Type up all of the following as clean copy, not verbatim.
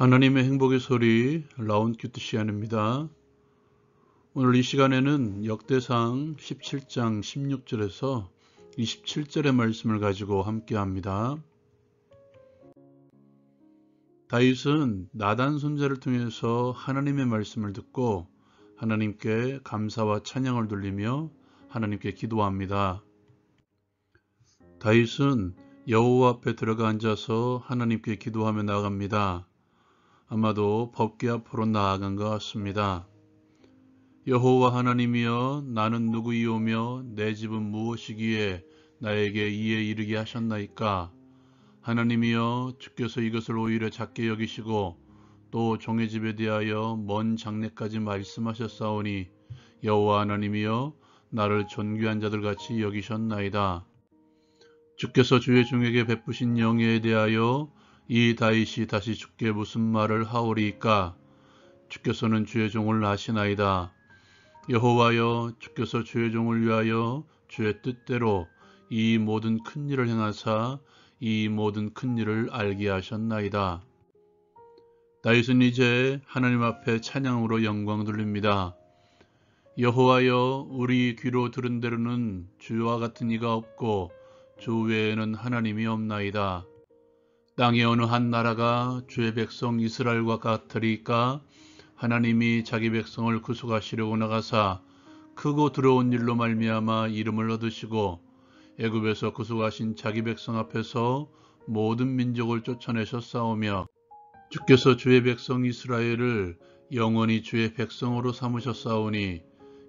하나님의 행복의 소리 라운큐트 시간입니다. 오늘 이 시간에는 역대상 17장 16절에서 27절의 말씀을 가지고 함께 합니다. 다윗은 나단 손자를 통해서 하나님의 말씀을 듣고 하나님께 감사와 찬양을 돌리며 하나님께 기도합니다. 다윗은 여호와 앞에 들어가 앉아서 하나님께 기도하며 나아갑니다. 아마도 법궤 앞으로 나아간 것 같습니다. 여호와 하나님이여, 나는 누구이오며 내 집은 무엇이기에 나에게 이에 이르게 하셨나이까? 하나님이여, 주께서 이것을 오히려 작게 여기시고 또 종의 집에 대하여 먼 장래까지 말씀하셨사오니 여호와 하나님이여, 나를 존귀한 자들같이 여기셨나이다. 주께서 주의 종에게 베푸신 영예에 대하여 이 다윗이 다시 주께 무슨 말을 하오리이까? 주께서는 주의 종을 아시나이다. 여호와여, 주께서 주의 종을 위하여 주의 뜻대로 이 모든 큰 일을 행하사 이 모든 큰 일을 알게 하셨나이다. 다윗은 이제 하나님 앞에 찬양으로 영광 돌립니다. 여호와여, 우리 귀로 들은 대로는 주와 같은 이가 없고 주 외에는 하나님이 없나이다. 땅의 어느 한 나라가 주의 백성 이스라엘과 같으리까? 하나님이 자기 백성을 구속하시려고 나가사 크고 두려운 일로 말미암아 이름을 얻으시고 애굽에서 구속하신 자기 백성 앞에서 모든 민족을 쫓아내셨사오며 주께서 주의 백성 이스라엘을 영원히 주의 백성으로 삼으셨사오니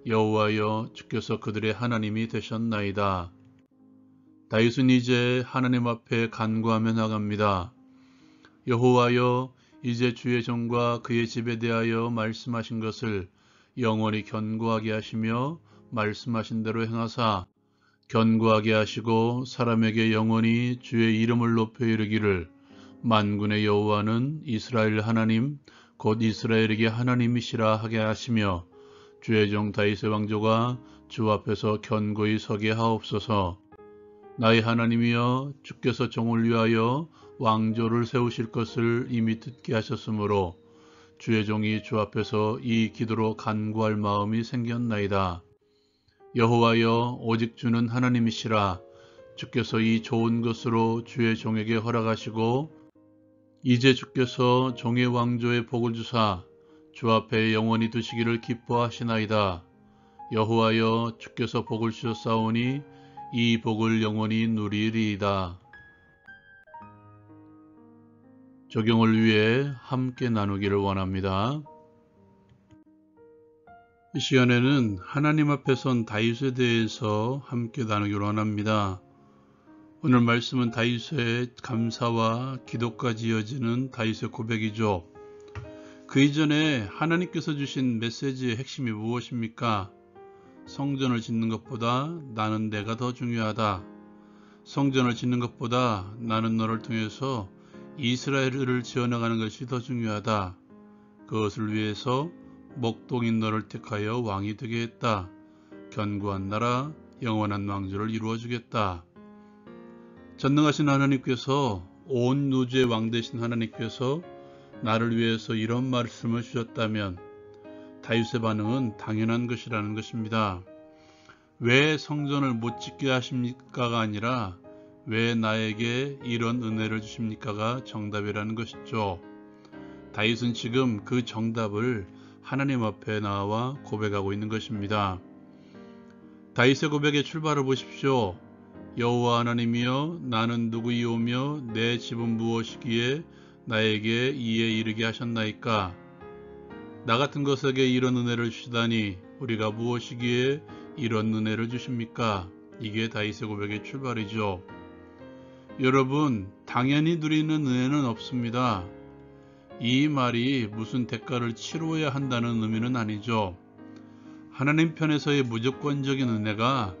여호와여, 주께서 그들의 하나님이 되셨나이다. 다윗은 이제 하나님 앞에 간구하며 나갑니다. 여호와여, 이제 주의 종과 그의 집에 대하여 말씀하신 것을 영원히 견고하게 하시며 말씀하신 대로 행하사 견고하게 하시고 사람에게 영원히 주의 이름을 높여 이르기를 만군의 여호와는 이스라엘 하나님 곧 이스라엘에게 하나님이시라 하게 하시며 주의 종 다윗의 왕조가 주 앞에서 견고히 서게 하옵소서. 나의 하나님이여, 주께서 종을 위하여 왕조를 세우실 것을 이미 듣게 하셨으므로 주의 종이 주 앞에서 이 기도로 간구할 마음이 생겼나이다. 여호와여, 오직 주는 하나님이시라. 주께서 이 좋은 것으로 주의 종에게 허락하시고 이제 주께서 종의 왕조에 복을 주사 주 앞에 영원히 두시기를 기뻐하시나이다. 여호와여, 주께서 복을 주셨사오니 이 복을 영원히 누리리이다. 적용을 위해 함께 나누기를 원합니다. 이 시간에는 하나님 앞에 선 다윗에 대해서 함께 나누기를 원합니다. 오늘 말씀은 다윗의 감사와 기도까지 이어지는 다윗의 고백이죠. 그 이전에 하나님께서 주신 메시지의 핵심이 무엇입니까? 성전을 짓는 것보다 나는 내가 더 중요하다. 성전을 짓는 것보다 나는 너를 통해서 이스라엘을 지어나가는 것이 더 중요하다. 그것을 위해서 목동인 너를 택하여 왕이 되게 했다. 견고한 나라, 영원한 왕조를 이루어주겠다. 전능하신 하나님께서, 온 우주의 왕 되신 하나님께서 나를 위해서 이런 말씀을 주셨다면 다윗의 반응은 당연한 것이라는 것입니다. 왜 성전을 못 짓게 하십니까가 아니라 왜 나에게 이런 은혜를 주십니까가 정답이라는 것이죠. 다윗은 지금 그 정답을 하나님 앞에 나와 고백하고 있는 것입니다. 다윗의 고백의 출발을 보십시오. 여호와 하나님이여, 나는 누구이오며 내 집은 무엇이기에 나에게 이에 이르게 하셨나이까? 나 같은 것에게 이런 은혜를 주시다니 우리가 무엇이기에 이런 은혜를 주십니까? 이게 다윗의 고백의 출발이죠. 여러분, 당연히 누리는 은혜는 없습니다. 이 말이 무슨 대가를 치러야 한다는 의미는 아니죠. 하나님 편에서의 무조건적인 은혜가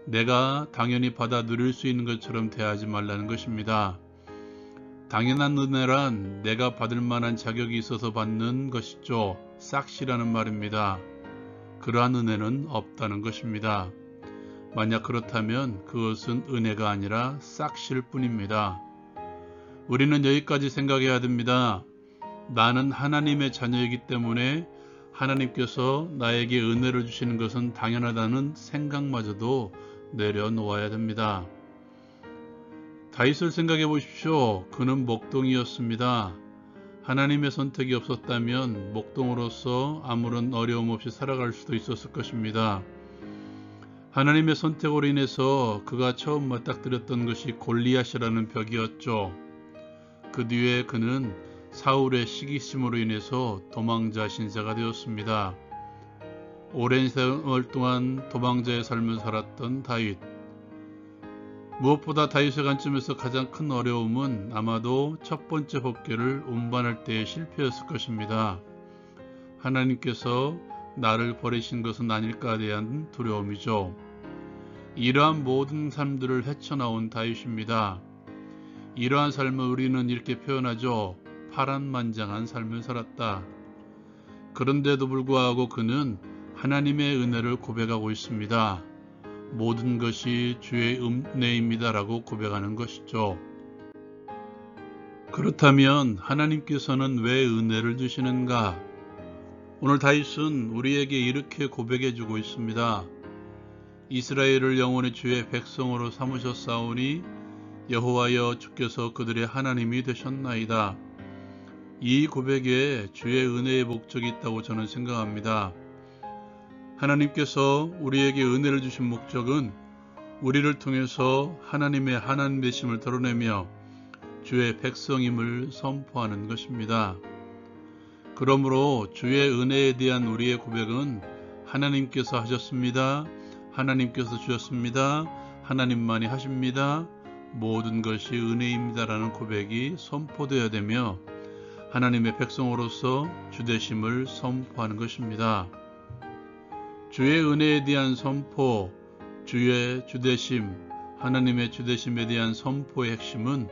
내가 당연히 받아 누릴 수 있는 것처럼 대하지 말라는 것입니다. 당연한 은혜란 내가 받을 만한 자격이 있어서 받는 것이죠. 싹시라는 말입니다. 그러한 은혜는 없다는 것입니다. 만약 그렇다면 그것은 은혜가 아니라 싹시일 뿐입니다. 우리는 여기까지 생각해야 됩니다. 나는 하나님의 자녀이기 때문에 하나님께서 나에게 은혜를 주시는 것은 당연하다는 생각마저도 내려놓아야 됩니다. 다윗을 생각해 보십시오. 그는 목동이었습니다. 하나님의 선택이 없었다면 목동으로서 아무런 어려움 없이 살아갈 수도 있었을 것입니다. 하나님의 선택으로 인해서 그가 처음 맞닥뜨렸던 것이 골리앗이라는 벽이었죠. 그 뒤에 그는 사울의 시기심으로 인해서 도망자 신세가 되었습니다. 오랜 세월 동안 도망자의 삶을 살았던 다윗. 무엇보다 다윗의 관점에서 가장 큰 어려움은 아마도 첫 번째 법궤를 운반할 때의 실패였을 것입니다. 하나님께서 나를 버리신 것은 아닐까에 대한 두려움이죠. 이러한 모든 삶들을 헤쳐나온 다윗입니다. 이러한 삶을 우리는 이렇게 표현하죠. 파란만장한 삶을 살았다. 그런데도 불구하고 그는 하나님의 은혜를 고백하고 있습니다. 모든 것이 주의 은혜입니다라고 고백하는 것이죠. 그렇다면 하나님께서는 왜 은혜를 주시는가? 오늘 다윗은 우리에게 이렇게 고백해주고 있습니다. 이스라엘을 영원히 주의 백성으로 삼으셨사오니 여호와여 주께서 그들의 하나님이 되셨나이다. 이 고백에 주의 은혜의 목적이 있다고 저는 생각합니다. 하나님께서 우리에게 은혜를 주신 목적은 우리를 통해서 하나님의 하나님 되심을 드러내며 주의 백성임을 선포하는 것입니다. 그러므로 주의 은혜에 대한 우리의 고백은 하나님께서 하셨습니다. 하나님께서 주셨습니다. 하나님만이 하십니다. 모든 것이 은혜입니다라는 고백이 선포되어야 되며 하나님의 백성으로서 주되심을 선포하는 것입니다. 주의 은혜에 대한 선포, 주의 주되심, 하나님의 주되심에 대한 선포의 핵심은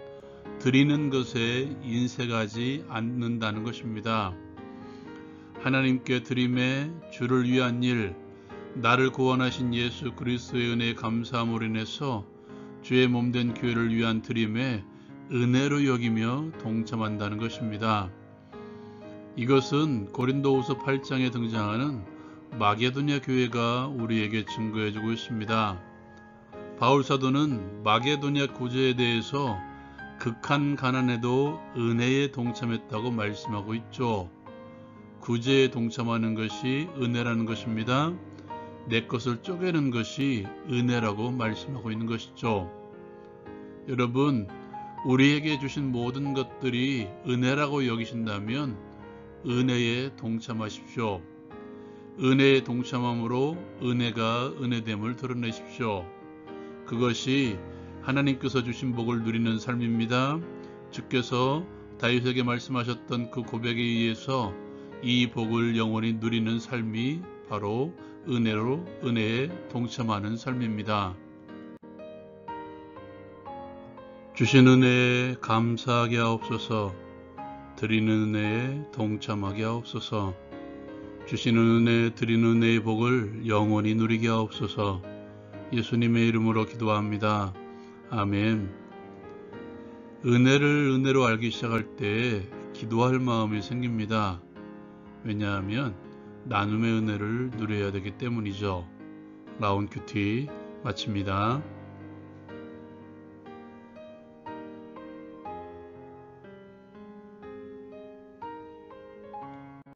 드리는 것에 인색하지 않는다는 것입니다. 하나님께 드림에 주를 위한 일, 나를 구원하신 예수 그리스도의 은혜에 감사함으로 인해서 주의 몸된 교회를 위한 드림에 은혜로 여기며 동참한다는 것입니다. 이것은 고린도후서 8장에 등장하는 마게도냐 교회가 우리에게 증거해주고 있습니다. 바울 사도는 마게도냐 구제에 대해서 극한 가난에도 은혜에 동참했다고 말씀하고 있죠. 구제에 동참하는 것이 은혜라는 것입니다. 내 것을 쪼개는 것이 은혜라고 말씀하고 있는 것이죠. 여러분, 우리에게 주신 모든 것들이 은혜라고 여기신다면 은혜에 동참하십시오. 은혜에 동참함으로 은혜가 은혜됨을 드러내십시오. 그것이 하나님께서 주신 복을 누리는 삶입니다. 주께서 다윗에게 말씀하셨던 그 고백에 의해서 이 복을 영원히 누리는 삶이 바로 은혜에 동참하는 삶입니다. 주신 은혜에 감사하게 하옵소서. 드리는 은혜에 동참하게 하옵소서. 주시는 은혜, 드리는 은혜의 복을 영원히 누리게 하옵소서. 예수님의 이름으로 기도합니다. 아멘. 은혜를 은혜로 알기 시작할 때 기도할 마음이 생깁니다. 왜냐하면 나눔의 은혜를 누려야 되기 때문이죠. 라운 큐티 마칩니다.